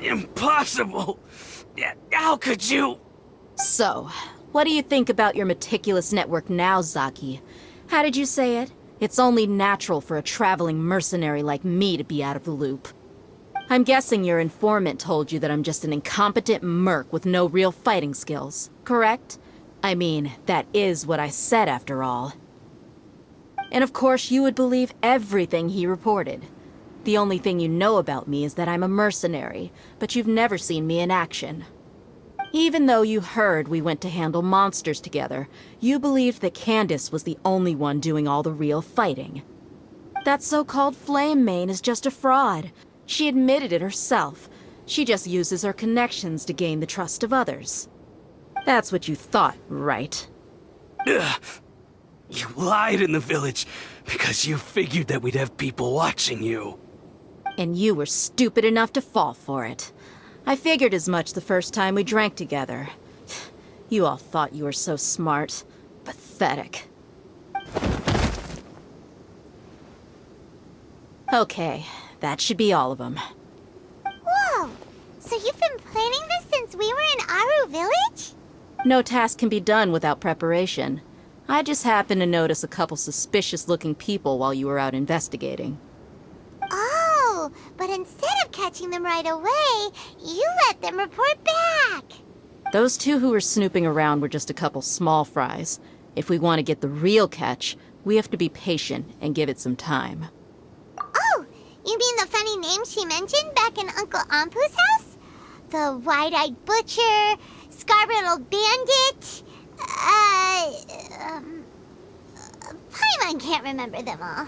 Impossible! How could you? So, what do you think about your meticulous network now, Zaki? How did you say it? It's only natural for a traveling mercenary like me to be out of the loop. I'm guessing your informant told you that I'm just an incompetent merc with no real fighting skills, correct? I mean, that is what I said after all. And of course you would believe everything he reported. The only thing you know about me is that I'm a mercenary, but you've never seen me in action. Even though you heard we went to handle monsters together, you believed that Candace was the only one doing all the real fighting. That so-called Flame Mane is just a fraud. She admitted it herself. She just uses her connections to gain the trust of others. That's what you thought, right? Ugh. You lied in the village because you figured that we'd have people watching you. And you were stupid enough to fall for it. I figured as much the first time we drank together. You all thought you were so smart. Pathetic. Okay, that should be all of them. Whoa! So you've been planning this since we were in Aru Village? No task can be done without preparation. I just happened to notice a couple suspicious-looking people while you were out investigating. Oh, but instead of catching them right away, you let them report back. Those two who were snooping around were just a couple small fries. If we want to get the real catch, we have to be patient and give it some time. Oh, you mean the funny name she mentioned back in Uncle Ampu's house? The wide-eyed butcher, scar-riddled bandit, Paimon can't remember them all.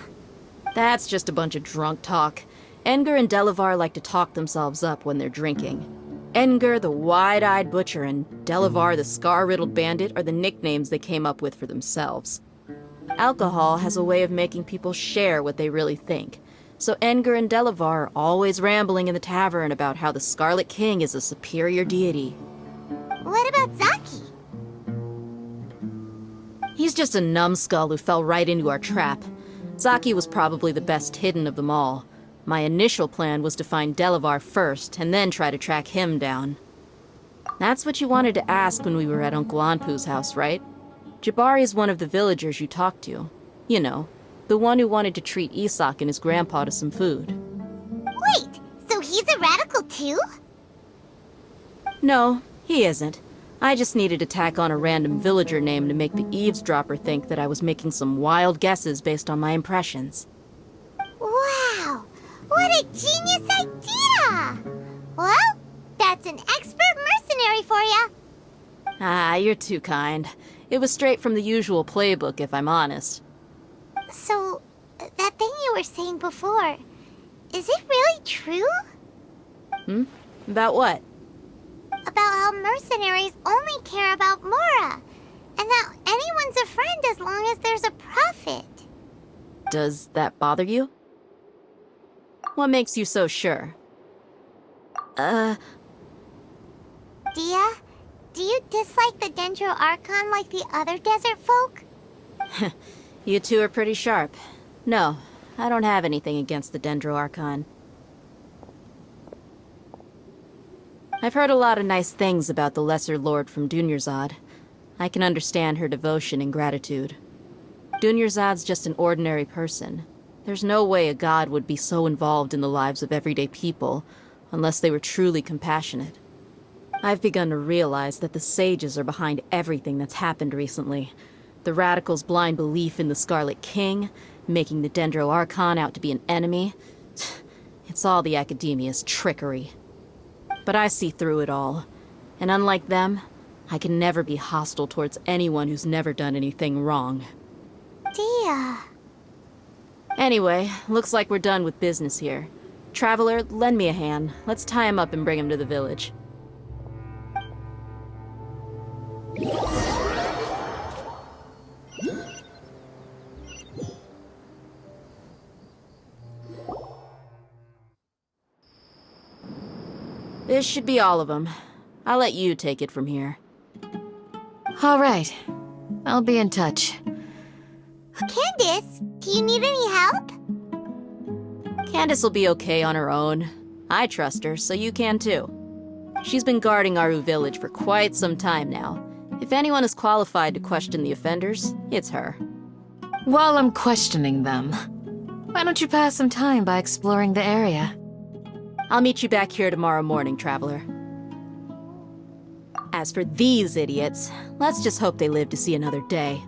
That's just a bunch of drunk talk. Engar and Delavar like to talk themselves up when they're drinking. Engar, the wide-eyed butcher, and Delavar, the scar-riddled bandit, are the nicknames they came up with for themselves. Alcohol has a way of making people share what they really think. So Engar and Delavar are always rambling in the tavern about how the Scarlet King is a superior deity. What about Zaki? He's just a numbskull who fell right into our trap. Zaki was probably the best hidden of them all. My initial plan was to find Delavar first, and then try to track him down. That's what you wanted to ask when we were at Uncle Anpu's house, right? Jabari is one of the villagers you talked to. You know, the one who wanted to treat Isak and his grandpa to some food. Wait, so he's a radical too? No, he isn't. I just needed to tack on a random villager name to make the eavesdropper think that I was making some wild guesses based on my impressions. Wow, what a genius idea! Well, that's an expert mercenary for ya. Ah, you're too kind. It was straight from the usual playbook, if I'm honest. So, that thing you were saying before, is it really true? About what? About how mercenaries only care about Mora, and that anyone's a friend as long as there's a profit. Does that bother you? What makes you so sure? Dehya, do you dislike the Dendro Archon like the other desert folk? You two are pretty sharp. No, I don't have anything against the Dendro Archon. I've heard a lot of nice things about the Lesser Lord from Dunyarzad. I can understand her devotion and gratitude. Dunyarzad's just an ordinary person. There's no way a god would be so involved in the lives of everyday people, unless they were truly compassionate. I've begun to realize that the sages are behind everything that's happened recently. The radicals' blind belief in the Scarlet King, making the Dendro Archon out to be an enemy. It's all the academia's trickery. But I see through it all. And unlike them, I can never be hostile towards anyone who's never done anything wrong. Dehya. Anyway, looks like we're done with business here. Traveler, lend me a hand. Let's tie him up and bring him to the village. This should be all of them. I'll let you take it from here. All right. I'll be in touch. Candace, do you need any help? Candace will be okay on her own. I trust her, so you can too. She's been guarding Aru village for quite some time now. If anyone is qualified to question the offenders, it's her. While I'm questioning them, why don't you pass some time by exploring the area? I'll meet you back here tomorrow morning, traveler. As for these idiots, let's just hope they live to see another day.